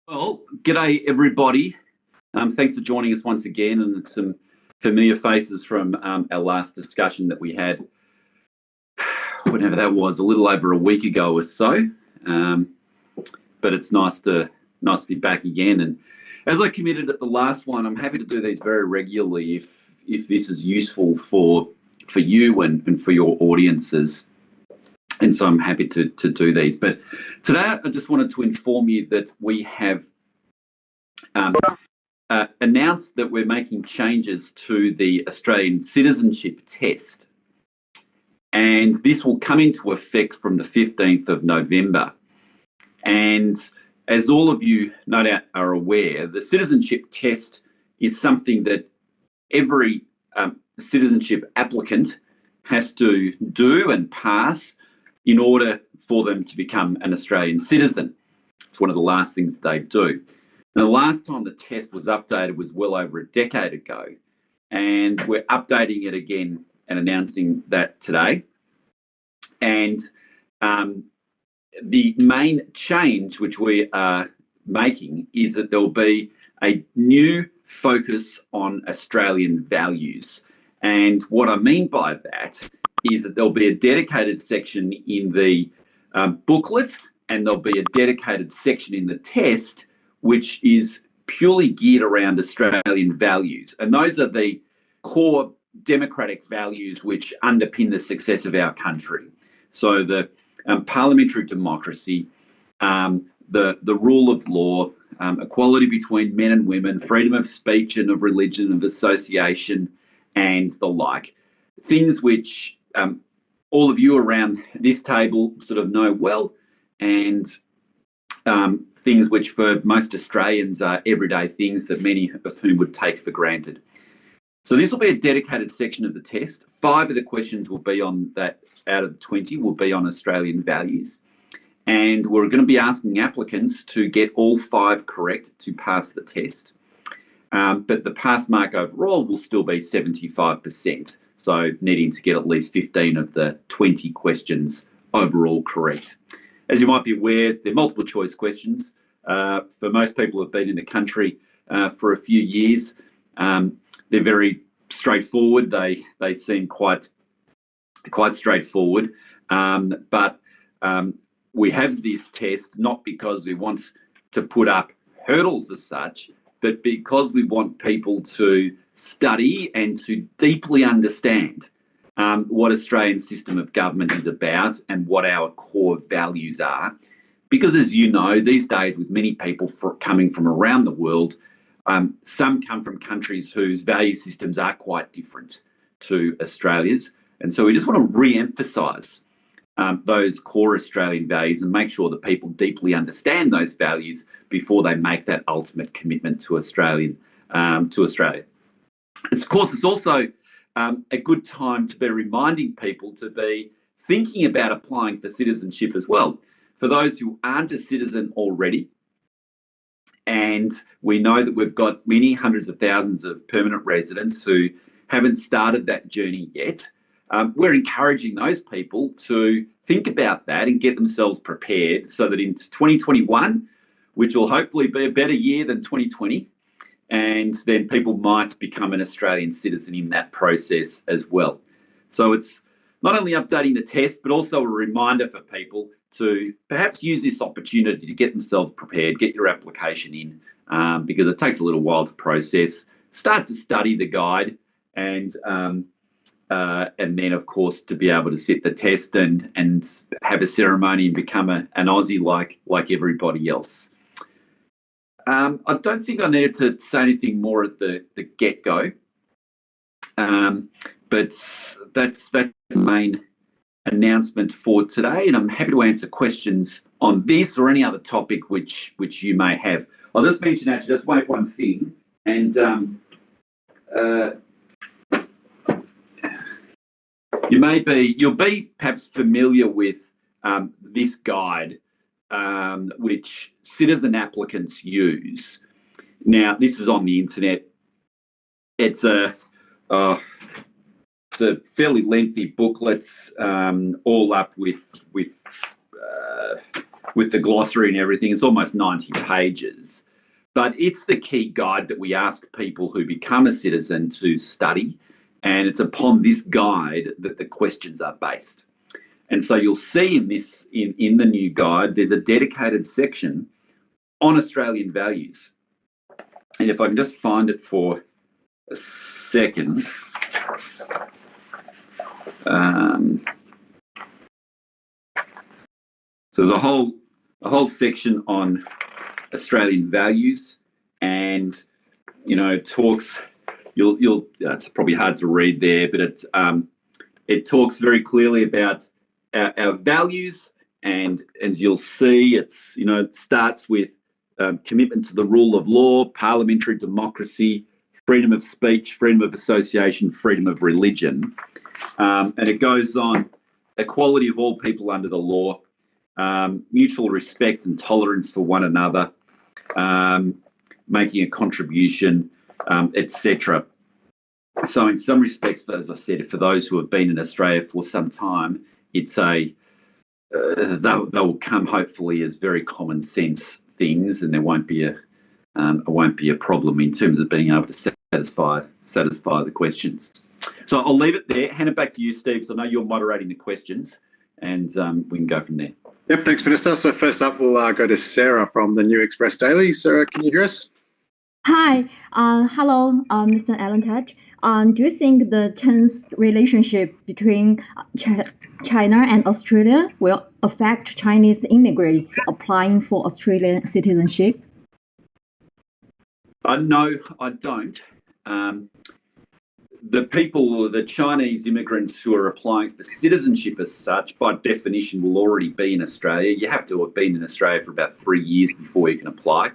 Well, g'day everybody. Thanks for joining us once again, and some familiar faces from our last discussion that we had, whenever that was, a little over a week ago or so. But it's nice to be back again. And as I committed at the last one, I'm happy to do these very regularly if this is useful for you and for your audiences. And so I'm happy to do these. But today I just wanted to inform you that we have announced that we're making changes to the Australian Citizenship Test. And this will come into effect from the 15th of November. And as all of you no doubt are aware, the Citizenship Test is something that every citizenship applicant has to do and pass in order for them to become an Australian citizen. It's one of the last things they do. Now, the last time the test was updated was well over a decade ago, and we're updating it again and announcing that today. And the main change which we are making is that there'll be a new focus on Australian values. And what I mean by that is that there'll be a dedicated section in the booklet, and there'll be a dedicated section in the test which is purely geared around Australian values. And those are the core democratic values which underpin the success of our country. So the parliamentary democracy, the rule of law, equality between men and women, freedom of speech and of religion, of association, and the like. Things which all of you around this table sort of know well, and things which for most Australians are everyday things that many of whom would take for granted. So this will be a dedicated section of the test. 5 of the questions will be on that, out of 20 will be on Australian values. And we're going to be asking applicants to get all 5 correct to pass the test. But the pass mark overall will still be 75%. So needing to get at least 15 of the 20 questions overall correct. As you might be aware, they're multiple choice questions. For most people who have been in the country for a few years, they're very straightforward. They seem quite straightforward. But we have this test not because we want to put up hurdles as such, but because we want people to study and to deeply understand what Australian system of government is about and what our core values are. Because as you know, these days with many people coming from around the world, some come from countries whose value systems are quite different to Australia's. And so we just want to re-emphasise those core Australian values and make sure that people deeply understand those values before they make that ultimate commitment to Australia. And of course, it's also a good time to be reminding people to be thinking about applying for citizenship as well. For those who aren't a citizen already, and we know that we've got many hundreds of thousands of permanent residents who haven't started that journey yet, we're encouraging those people to think about that and get themselves prepared so that in 2021, which will hopefully be a better year than 2020, and then people might become an Australian citizen in that process as well. So it's not only updating the test, but also a reminder for people to perhaps use this opportunity to get themselves prepared, get your application in, because it takes a little while to process. Start to study the guide, and then, of course, to be able to sit the test and have a ceremony and become an Aussie like everybody else. I don't think I needed to say anything more at the get-go, but that's the main announcement for today, and I'm happy to answer questions on this or any other topic which you may have. I'll just mention actually, just one thing, and you'll be perhaps familiar with this guide, which citizen applicants use. Now, this is on the internet. It's a fairly lengthy booklet, all up with with the glossary and everything. It's almost 90 pages. But it's the key guide that we ask people who become a citizen to study. And it's upon this guide that the questions are based. And so you'll see in this, in the new guide, there's a dedicated section on Australian values. And if I can just find it for a second. So there's a whole section on Australian values, and it talks. It's probably hard to read there, but it talks very clearly about our values, and as you'll see, it starts with commitment to the rule of law, parliamentary democracy, freedom of speech, freedom of association, freedom of religion, and it goes on: equality of all people under the law, mutual respect and tolerance for one another, making a contribution, etc. So in some respects, as I said, for those who have been in Australia for some time, it's they'll come hopefully as very common sense things, and there won't be a problem in terms of being able to satisfy the questions. So I'll leave it there. Hand it back to you, Steve, because I know you're moderating the questions, and we can go from there. Yep, thanks, Minister. So first up, we'll go to Sarah from the New Express Daily. Sarah, can you hear us? Hi, hello, Mr. Alan Tudge. Do you think the tense relationship between China and Australia will affect Chinese immigrants applying for Australian citizenship? No, I don't. The Chinese immigrants who are applying for citizenship as such, by definition, will already be in Australia. You have to have been in Australia for about 3 years before you can apply.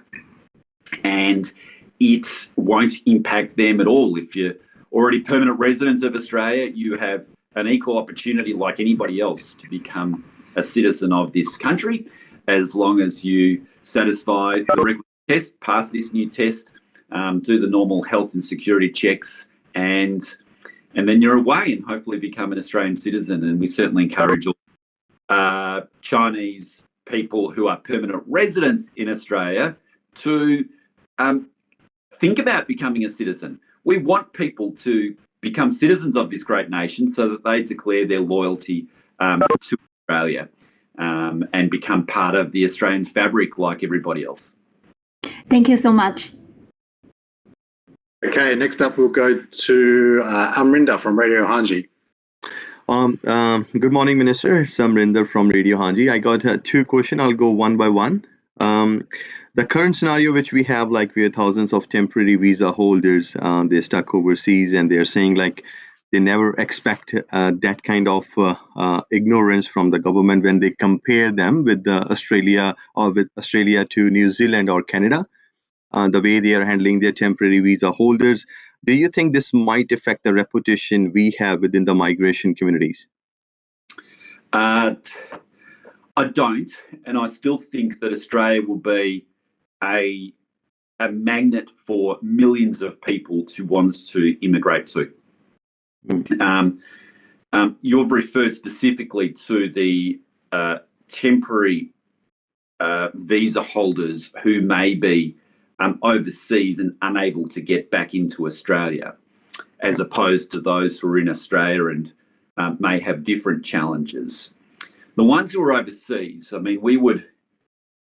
And it won't impact them at all. If you're already permanent residents of Australia, you have an equal opportunity like anybody else to become a citizen of this country, as long as you satisfy the requisite test, pass this new test, do the normal health and security checks, and then you're away and hopefully become an Australian citizen. And we certainly encourage all Chinese people who are permanent residents in Australia to think about becoming a citizen. We want people to become citizens of this great nation so that they declare their loyalty to Australia and become part of the Australian fabric like everybody else. Thank you so much. Okay, next up we'll go to Amrinder from Radio Hanji. Good morning, Minister. It's Amrinder from Radio Hanji. I got 2 questions. I'll go one by one. The current scenario which we have, like we have thousands of temporary visa holders, they're stuck overseas, and they're saying like they never expect that kind of ignorance from the government when they compare them with Australia or with Australia to New Zealand or Canada. The way they are handling their temporary visa holders. Do you think this might affect the reputation we have within the migration communities? I don't, and I still think that Australia will be a magnet for millions of people to want to immigrate to. You've referred specifically to the temporary visa holders who may be overseas and unable to get back into Australia, as opposed to those who are in Australia and may have different challenges. The ones who are overseas, I mean,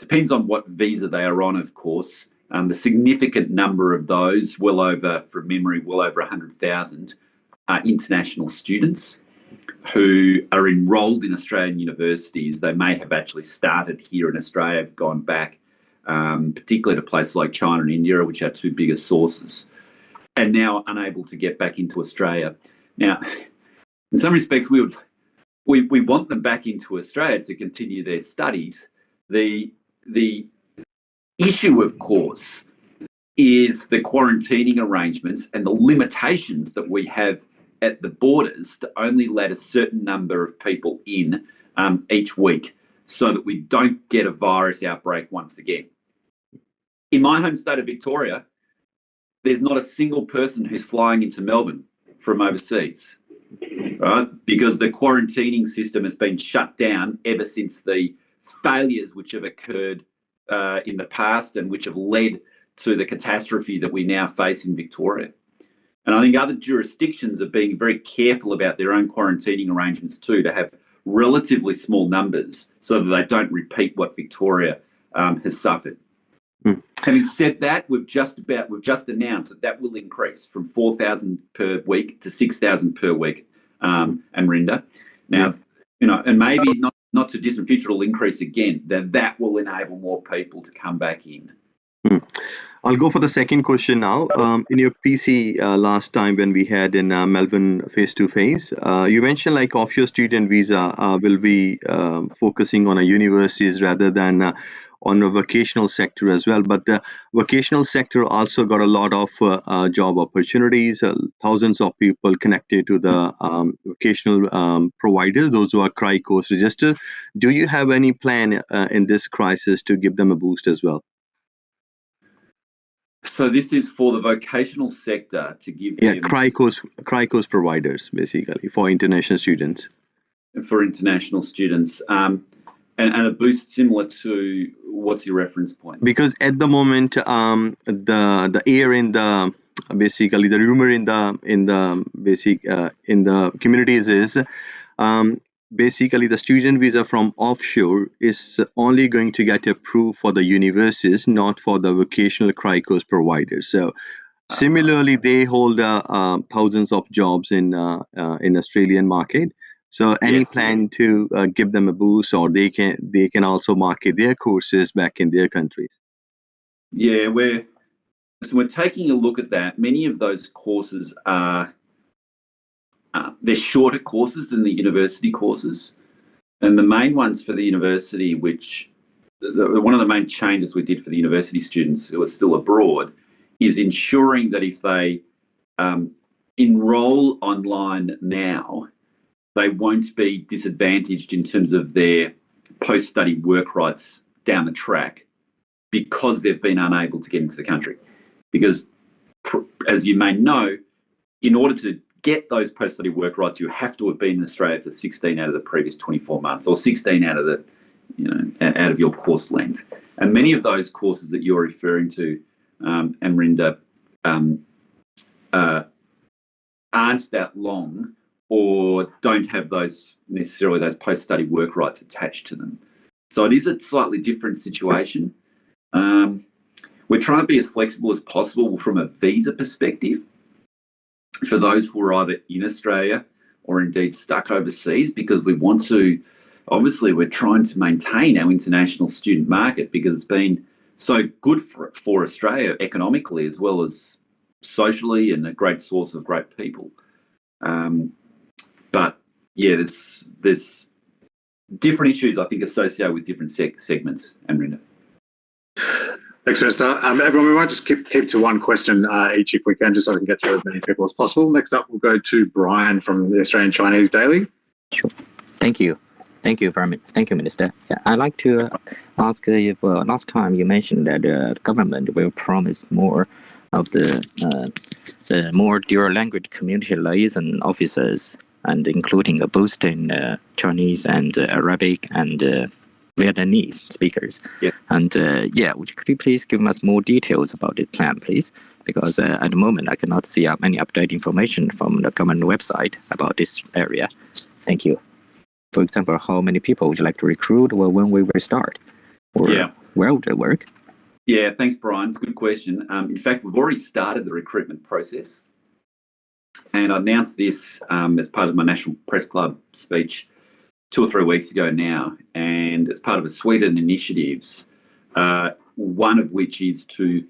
depends on what visa they are on, of course. The significant number of those, from memory, well over 100,000 are international students who are enrolled in Australian universities. They may have actually started here in Australia, have gone back, particularly to places like China and India, which are 2 biggest sources, and now are unable to get back into Australia. Now, in some respects, we want them back into Australia to continue their studies. The issue, of course, is the quarantining arrangements and the limitations that we have at the borders to only let a certain number of people in each week, so that we don't get a virus outbreak once again. In my home state of Victoria, there's not a single person who's flying into Melbourne from overseas, right? Because the quarantining system has been shut down ever since the failures which have occurred in the past and which have led to the catastrophe that we now face in Victoria. And I think other jurisdictions are being very careful about their own quarantining arrangements too, to have relatively small numbers so that they don't repeat what Victoria has suffered. Having said that, we've just announced that will increase from 4,000 per week to 6,000 per week, Amrinda. Now, and maybe not to distant future, it'll increase again. That will enable more people to come back in. I'll go for the second question now. In your PC last time when we had in Melbourne face-to-face, you mentioned like offshore student visa will be focusing on a universities rather than on a vocational sector as well. But the vocational sector also got a lot of job opportunities, thousands of people connected to the vocational providers, those who are CRI course registered. Do you have any plan in this crisis to give them a boost as well? So this is for the vocational sector to give them... CRI course providers, basically, for international students. For international students. And a boost similar to, what's your reference point? Because at the moment, the air in the... Basically, the rumor in the communities is... basically, the student visa from offshore is only going to get approved for the universities, not for the vocational CRI course providers. So, similarly, they hold thousands of jobs in Australian market. So, any plan to give them a boost, or they can also market their courses back in their countries? Yeah, we're taking a look at that. Many of those courses are. They're shorter courses than the university courses. And the main ones for the university, one of the main changes we did for the university students who are still abroad, is ensuring that if they enrol online now, they won't be disadvantaged in terms of their post-study work rights down the track because they've been unable to get into the country. Because, as you may know, in order to get those post-study work rights, you have to have been in Australia for 16 out of the previous 24 months, or 16 out of out of your course length. And many of those courses that you're referring to, Amrinda, aren't that long or don't have necessarily those post-study work rights attached to them. So it is a slightly different situation. We're trying to be as flexible as possible from a visa perspective for those who are either in Australia or indeed stuck overseas, because we want to, obviously we're trying to maintain our international student market because it's been so good for Australia economically as well as socially, and a great source of great people. But yeah, there's different issues, I think, associated with different segments, Amrinda. Thanks, Minister. Everyone, we might just keep to one question each if we can, just so we can get through as many people as possible. Next up, we'll go to Brian from the Australian Chinese Daily. Sure. Thank you. Thank you very much. Thank you, Minister. Yeah, I'd like to ask if last time you mentioned that the government will promise more of the more dual language community liaison officers, and including a boost in Chinese and Arabic and Vietnamese speakers. Yeah. And could you please give us more details about the plan, please? Because at the moment I cannot see any updated information from the government website about this area. Thank you. For example, how many people would you like to recruit, or when we will start, or where would it work? Yeah, thanks, Brian. It's a good question. In fact, we've already started the recruitment process, and I announced this as part of my National Press Club speech 2 or 3 weeks ago now, and as part of a suite of initiatives, one of which is to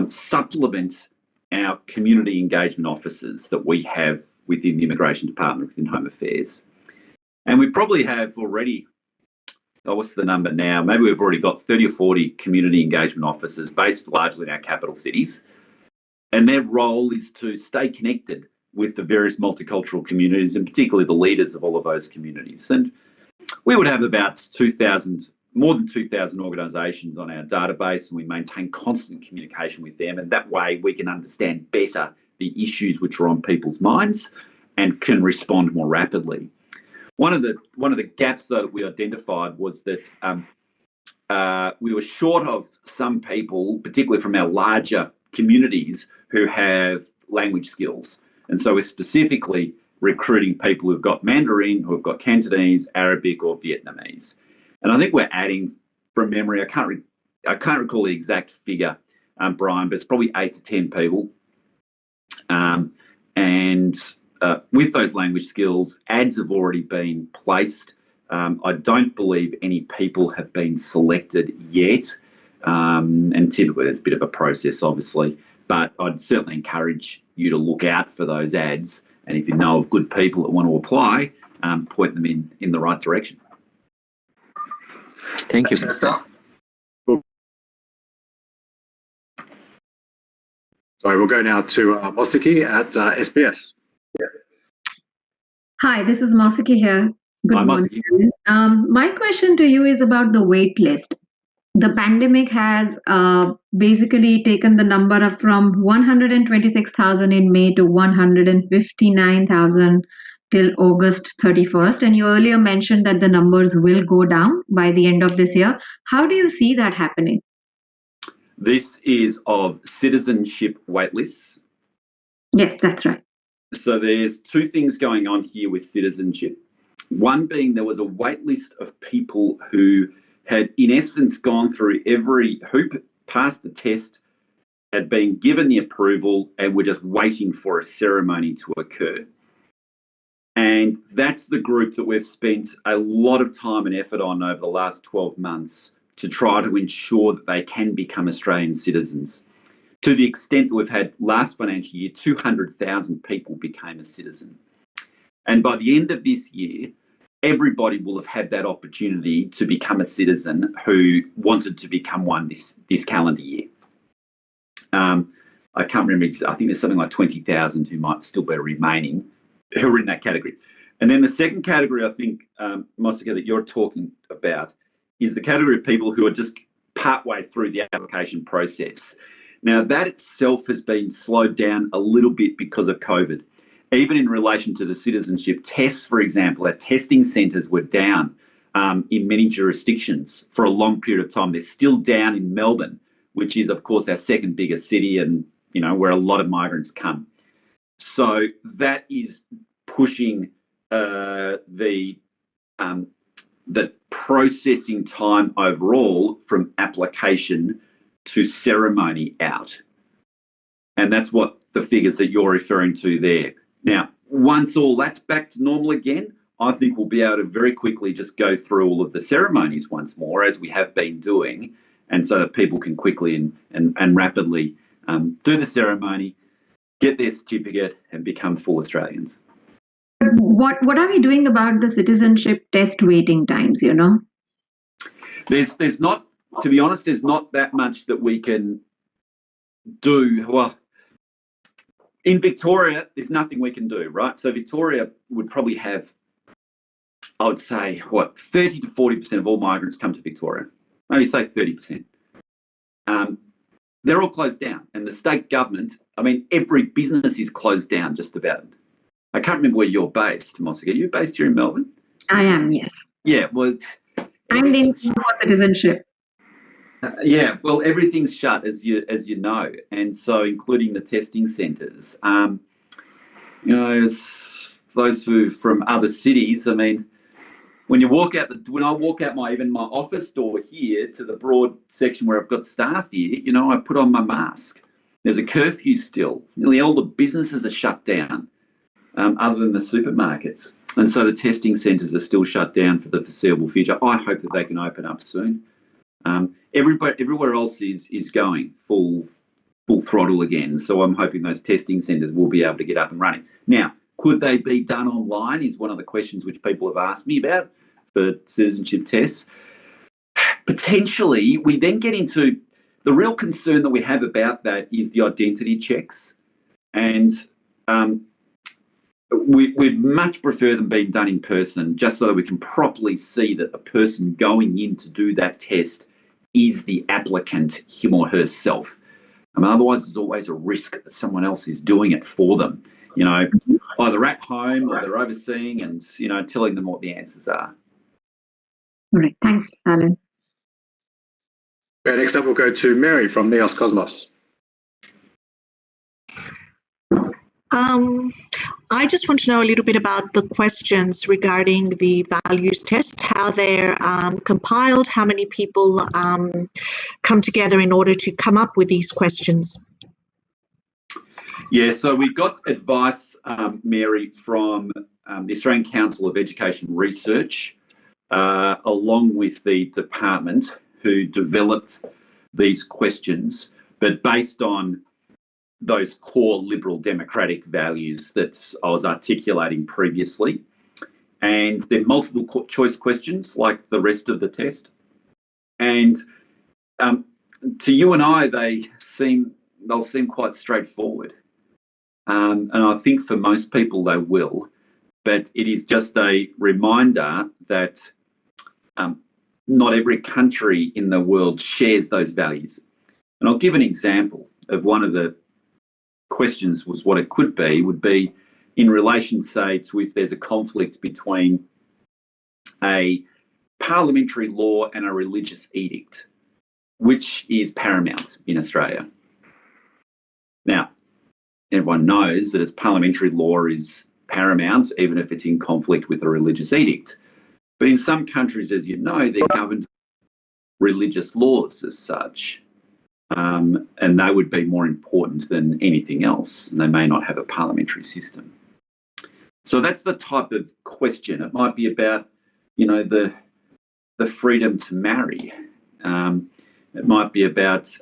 supplement our community engagement officers that we have within the Immigration Department, within Home Affairs. And we probably have already, what's the number now? Maybe we've already got 30 or 40 community engagement officers based largely in our capital cities. And their role is to stay connected with the various multicultural communities, and particularly the leaders of all of those communities. And we would have about more than 2,000 organisations on our database, and we maintain constant communication with them. And that way we can understand better the issues which are on people's minds and can respond more rapidly. One of the gaps, though, that we identified was that we were short of some people, particularly from our larger communities, who have language skills. And so we're specifically recruiting people who've got Mandarin, who've got Cantonese, Arabic, or Vietnamese. And I think we're adding, from memory, I can't recall the exact figure, Brian, but it's probably 8 to 10 people. With those language skills, ads have already been placed. I don't believe any people have been selected yet. And typically there's a bit of a process, obviously, but I'd certainly encourage you to look out for those ads. And if you know of good people that want to apply, point them in the right direction. Thank you. Sorry, we'll go now to Mosiki at SBS. Hi, this is Mosiki here. Good Hi, morning. Mosiki. My question to you is about the wait list. The pandemic has basically taken the number up from 126,000 in May to 159,000 till August 31st. And you earlier mentioned that the numbers will go down by the end of this year. How do you see that happening? This is of citizenship waitlists. Yes, that's right. So there's two things going on here with citizenship. One being there was a wait list of people who had, in essence, gone through every hoop, passed the test, had been given the approval, and were just waiting for a ceremony to occur. And that's the group that we've spent a lot of time and effort on over the last 12 months to try to ensure that they can become Australian citizens. To the extent that we've had last financial year, 200,000 people became a citizen. And by the end of this year, everybody will have had that opportunity to become a citizen who wanted to become one this calendar year. I can't remember, I think there's something like 20,000 who might still be remaining who are in that category. And then the second category, I think, Mosika, that you're talking about is the category of people who are just partway through the application process. Now, that itself has been slowed down a little bit because of COVID. Even in relation to the citizenship tests, for example, our testing centres were down in many jurisdictions for a long period of time. They're still down in Melbourne, which is, of course, our second biggest city and, you know, where a lot of migrants come. So that is pushing the processing time overall from application to ceremony out. And that's what the figures that you're referring to there. Now, once all that's back to normal again, I think we'll be able to very quickly just go through all of the ceremonies once more, as we have been doing, and so that people can quickly and rapidly do the ceremony, get their certificate, and become full Australians. What are we doing about the citizenship test waiting times, you know? There's not, to be honest, there's not that much that we can do. Well, in Victoria, there's nothing we can do, right? So Victoria would probably have, I would say, 30 to 40% of all migrants come to Victoria. Maybe say 30%. They're all closed down. And the state government, I mean, every business is closed down just about. I can't remember where you're based, Mosika. Are you based here in Melbourne? I am, yes. Yeah, well... I'm in for citizenship. Yeah, well, everything's shut, as you know, and so including the testing centres. You know, those who from other cities, I mean, when I walk out my office door here to the broad section where I've got staff here, you know, I put on my mask. There's a curfew still. Nearly all the businesses are shut down, other than the supermarkets, and so the testing centres are still shut down for the foreseeable future. I hope that they can open up soon. Everywhere else is going full throttle again. So I'm hoping those testing centres will be able to get up and running. Now, could they be done online is one of the questions which people have asked me about for citizenship tests. Potentially, we then get into the real concern that we have about that is the identity checks. And we'd much prefer them being done in person, just so that we can properly see that the person going in to do that test is the applicant, him or herself. I mean, otherwise there's always a risk that someone else is doing it for them, you know, either at home or they're overseeing and, you know, telling them what the answers are. All right. Thanks, Alan. Okay, next up we'll go to Mary from Neos Cosmos. I just want to know a little bit about the questions regarding the values test, how they're compiled, how many people come together in order to come up with these questions. Yeah, so we got advice, Mary, from the Australian Council of Education Research, along with the department who developed these questions, but based on those core liberal democratic values that I was articulating previously. And they're multiple choice questions like the rest of the test. And to you and I, they'll seem quite straightforward. And I think for most people they will, but it is just a reminder that not every country in the world shares those values. And I'll give an example of one of the questions was what it would be in relation, say, to if there's a conflict between a parliamentary law and a religious edict, which is paramount in Australia. Now, everyone knows that its parliamentary law is paramount, even if it's in conflict with a religious edict. But in some countries, as you know, they're governed religious laws as such. And they would be more important than anything else, and they may not have a parliamentary system. So that's the type of question. It might be about, the freedom to marry. It might be about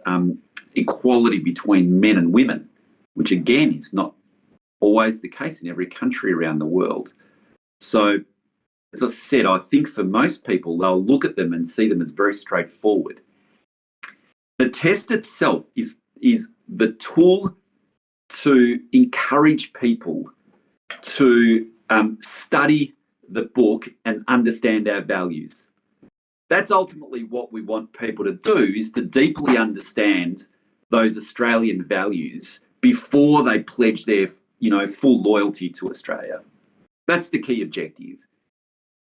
equality between men and women, which again is not always the case in every country around the world. So, as I said, I think for most people, they'll look at them and see them as very straightforward. The test itself is the tool to encourage people to study the book and understand our values. That's ultimately what we want people to do, is to deeply understand those Australian values before they pledge their, full loyalty to Australia. That's the key objective.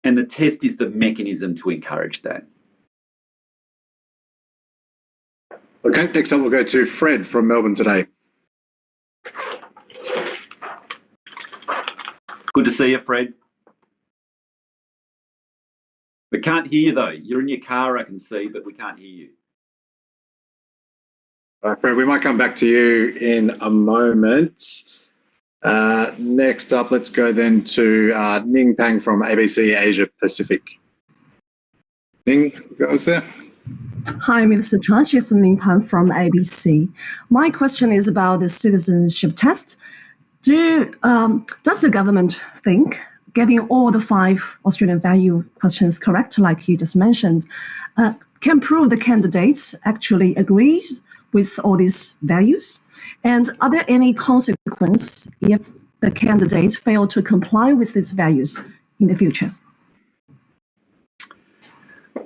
And the test is the mechanism to encourage that. Okay, next up we'll go to Fred from Melbourne today. Good to see you, Fred. We can't hear you though. You're in your car, I can see, but we can't hear you. All right, Fred, we might come back to you in a moment. Next up, let's go then to Ning Pang from ABC Asia Pacific. Ning, goes there. Hi, Mr. Touch. It's Ning Pang from ABC. My question is about the citizenship test. Does the government think getting all the 5 Australian value questions correct, like you just mentioned, can prove the candidates actually agree with all these values? And are there any consequences if the candidates fail to comply with these values in the future?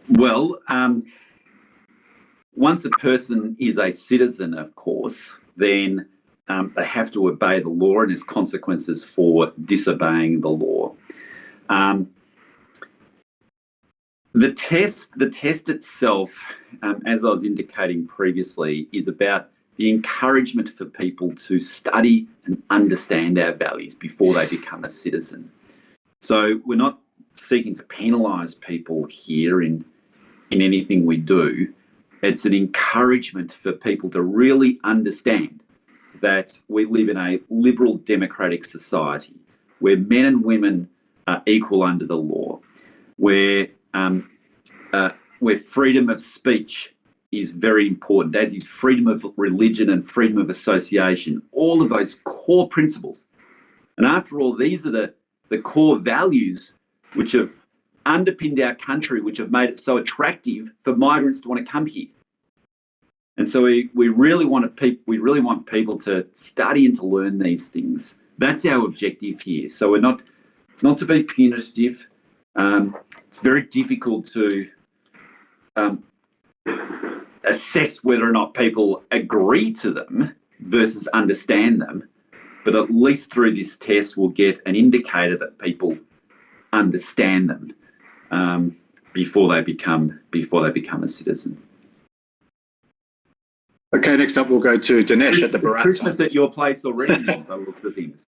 Well, once a person is a citizen, of course, then they have to obey the law, and there's consequences for disobeying the law. The test itself, as I was indicating previously, is about the encouragement for people to study and understand our values before they become a citizen. So we're not seeking to penalise people here in anything we do. It's an encouragement for people to really understand that we live in a liberal democratic society where men and women are equal under the law, where freedom of speech is very important, as is freedom of religion and freedom of association, all of those core principles. And after all, these are the core values which have underpinned our country, which have made it so attractive for migrants to want to come here. And so we really want people to study and to learn these things. That's our objective here. So it's not to be punitive. It's very difficult to assess whether or not people agree to them versus understand them. But at least through this test, we'll get an indicator that people understand them before they become a citizen. Okay, next up we'll go to Dinesh at the It's Bharat. Christmas at your place already, by the looks of things.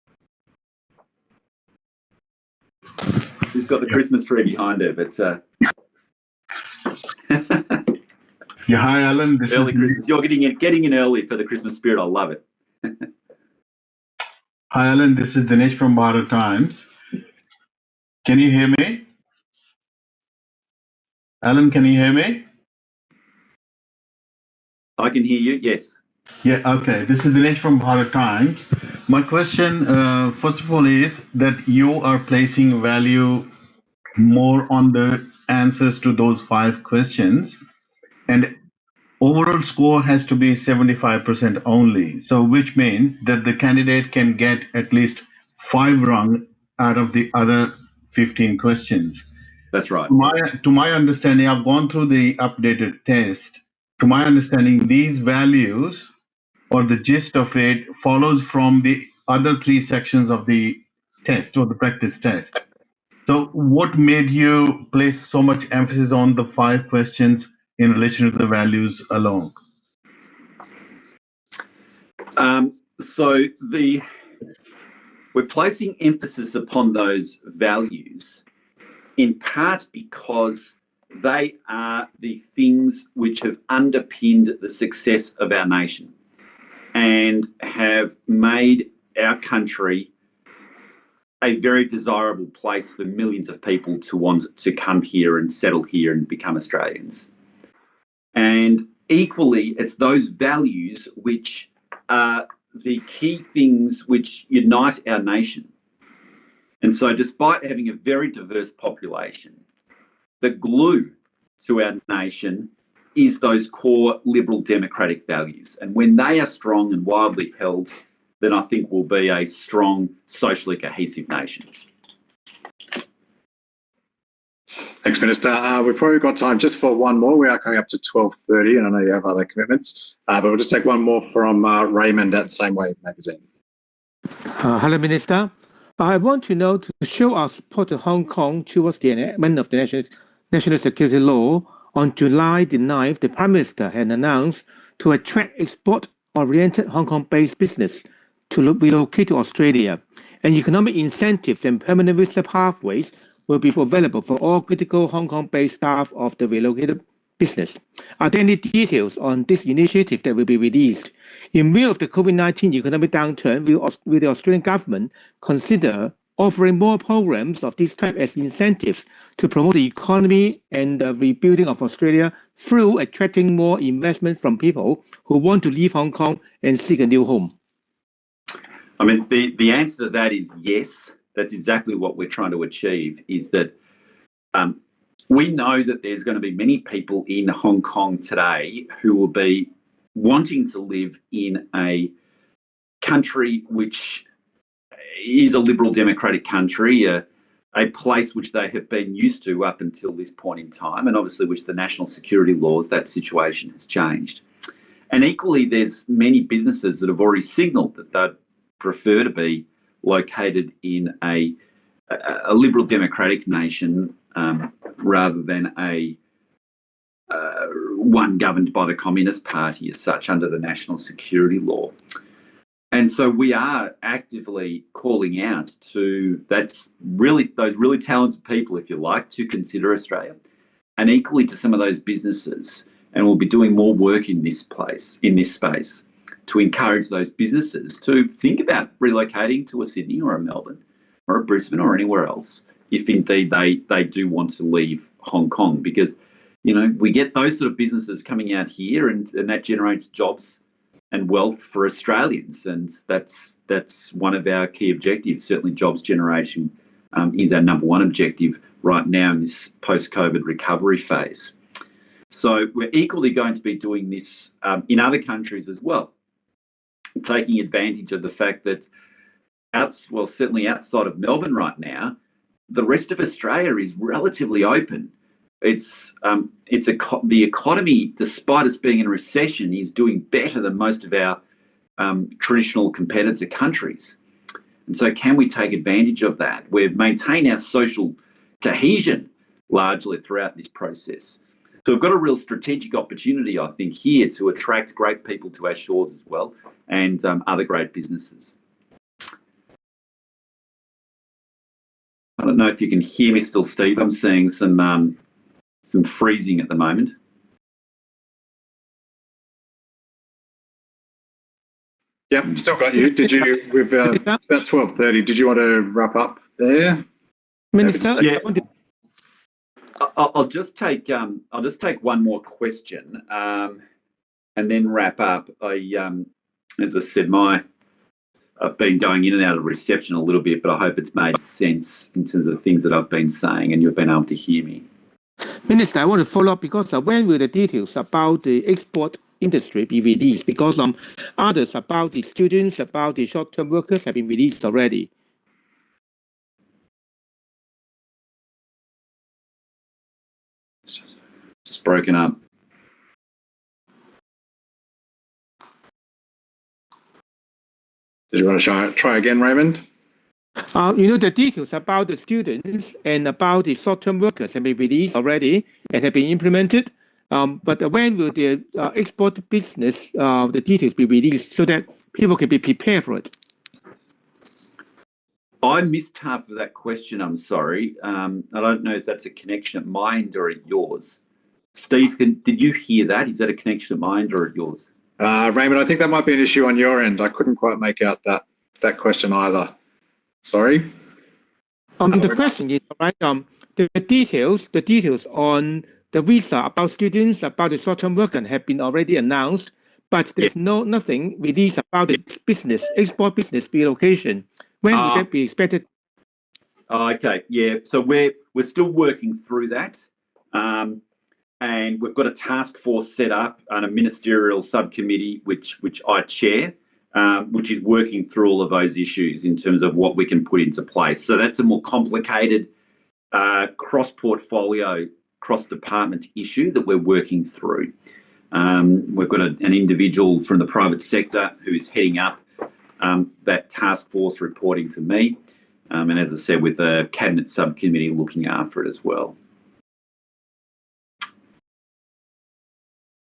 She's got the Christmas tree behind her, but Yeah, hi Alan. This early is Christmas. You're getting in early for the Christmas spirit. I love it. Hi Alan. This is Dinesh from Bharat Times. Can you hear me? Alan, can you hear me? I can hear you. Yes. Yeah. Okay. This is Dinesh from Bharat Times. My question, first of all, is that you are placing value more on the answers to those 5 questions, and overall score has to be 75% only. So, which means that the candidate can get at least 5 wrong out of the other 15 questions. That's right. To my understanding, I've gone through the updated test. To my understanding, these values or the gist of it follows from the other 3 sections of the test or the practice test. So what made you place so much emphasis on the 5 questions in relation to the values alone? We're placing emphasis upon those values in part because they are the things which have underpinned the success of our nation and have made our country a very desirable place for millions of people to want to come here and settle here and become Australians. And equally, it's those values which are the key things which unite our nation. And so despite having a very diverse population, the glue to our nation is those core liberal democratic values. And when they are strong and widely held, then I think we'll be a strong, socially cohesive nation. Thanks, Minister. We've probably got time just for one more. We are coming up to 12:30, and I know you have other commitments, but we'll just take one more from Raymond at Same Way Magazine. Hello, Minister. I want to know, to show our support to Hong Kong towards the enactment of the national security law, on July the 9th, the Prime Minister had announced to attract export-oriented Hong Kong-based business to relocate to Australia, and economic incentives and permanent visa pathways will be available for all critical Hong Kong-based staff of the relocated business. Are there any details on this initiative that will be released? In view of the COVID-19 economic downturn, will the Australian government consider offering more programs of this type as incentives to promote the economy and the rebuilding of Australia through attracting more investment from people who want to leave Hong Kong and seek a new home? I mean, the answer to that is yes. That's exactly what we're trying to achieve, is that we know that there's going to be many people in Hong Kong today who will be wanting to live in a country which is a liberal democratic country, a place which they have been used to up until this point in time, and obviously which the national security laws, that situation has changed. And equally, there's many businesses that have already signalled that they'd prefer to be located in a liberal democratic nation rather than a one governed by the Communist Party as such under the national security law. And so we are actively calling out to those really talented people, if you like, to consider Australia, and equally to some of those businesses. And we'll be doing more work in this space, to encourage those businesses to think about relocating to a Sydney or a Melbourne or a Brisbane or anywhere else, if indeed they do want to leave Hong Kong. Because, we get those sort of businesses coming out here and that generates jobs and wealth for Australians. And that's one of our key objectives. Certainly jobs generation is our number one objective right now in this post-COVID recovery phase. So we're equally going to be doing this in other countries as well, taking advantage of the fact that certainly outside of Melbourne right now, the rest of Australia is relatively open. The economy, despite us being in a recession, is doing better than most of our traditional competitor countries. And so can we take advantage of that? We've maintained our social cohesion largely throughout this process. So we've got a real strategic opportunity, I think, here to attract great people to our shores as well, and other great businesses. I don't know if you can hear me still, Steve. I'm seeing some freezing at the moment. Yep, still got you. Did you? We've about 12:30. Did you want to wrap up there, Minister? Yeah. I'll just take one more question and then wrap up. As I said, I've been going in and out of reception a little bit, but I hope it's made sense in terms of the things that I've been saying and you've been able to hear me. Minister, I want to follow up because when will the details about the export industry be released? Because others about the students, about the short-term workers have been released already. Just broken up. Did you want to try again, Raymond? The details about the students and about the short-term workers have been released already and have been implemented. But when will the export business, the details be released so that people can be prepared for it? I missed half of that question, I'm sorry. I don't know if that's a connection at my end or at yours. Steve, did you hear that? Is that a connection at my end or at yours? Raymond, I think that might be an issue on your end. I couldn't quite make out that question either. Sorry. The question is, right, the details on the visa about students, about the short-term worker have been already announced, but there's nothing released about the business, export business relocation. When would that be expected? Okay, yeah. So we're still working through that. And we've got a task force set up and a ministerial subcommittee, which I chair, which is working through all of those issues in terms of what we can put into place. So that's a more complicated cross-portfolio, cross-department issue that we're working through. We've got an individual from the private sector who is heading up that task force reporting to me. And as I said, with a cabinet subcommittee looking after it as well.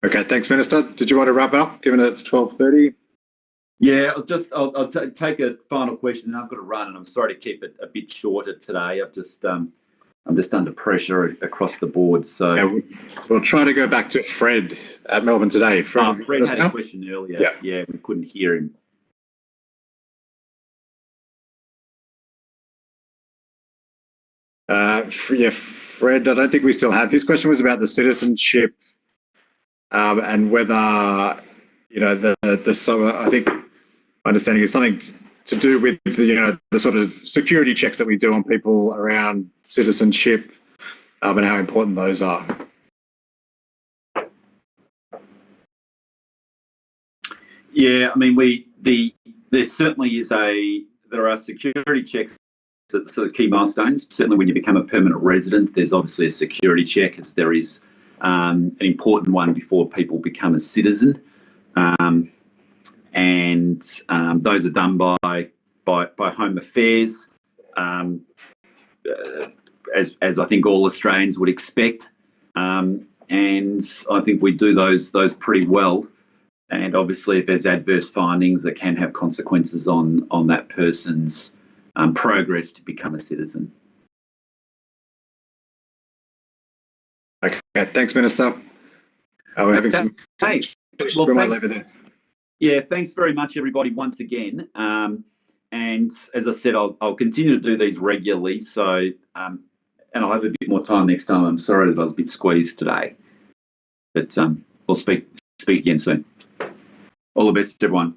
Okay, thanks, Minister. Did you want to wrap it up, given it's 12:30? Yeah, I'll take a final question, and I've got to run, and I'm sorry to keep it a bit shorter today. I'm just under pressure across the board. So yeah, we'll try to go back to Fred at Melbourne today. Fred had a question earlier. Yeah, we couldn't hear him. Fred, I don't think we still have. His question was about the citizenship and whether, I think my understanding is something to do with the sort of security checks that we do on people around citizenship and how important those are. Yeah, I mean, there certainly there are security checks at sort of key milestones. Certainly when you become a permanent resident, there's obviously a security check, as there is an important one before people become a citizen. And those are done by Home Affairs, as I think all Australians would expect. And I think we do those pretty well. And obviously, if there's adverse findings, that can have consequences on that person's progress to become a citizen. Okay, thanks, Minister. We're having some. Thanks. Well, we might leave it there. Yeah, thanks very much, everybody, once again. And as I said, I'll continue to do these regularly. So, and I'll have a bit more time next time. I'm sorry that I was a bit squeezed today, but we'll speak again soon. All the best, everyone.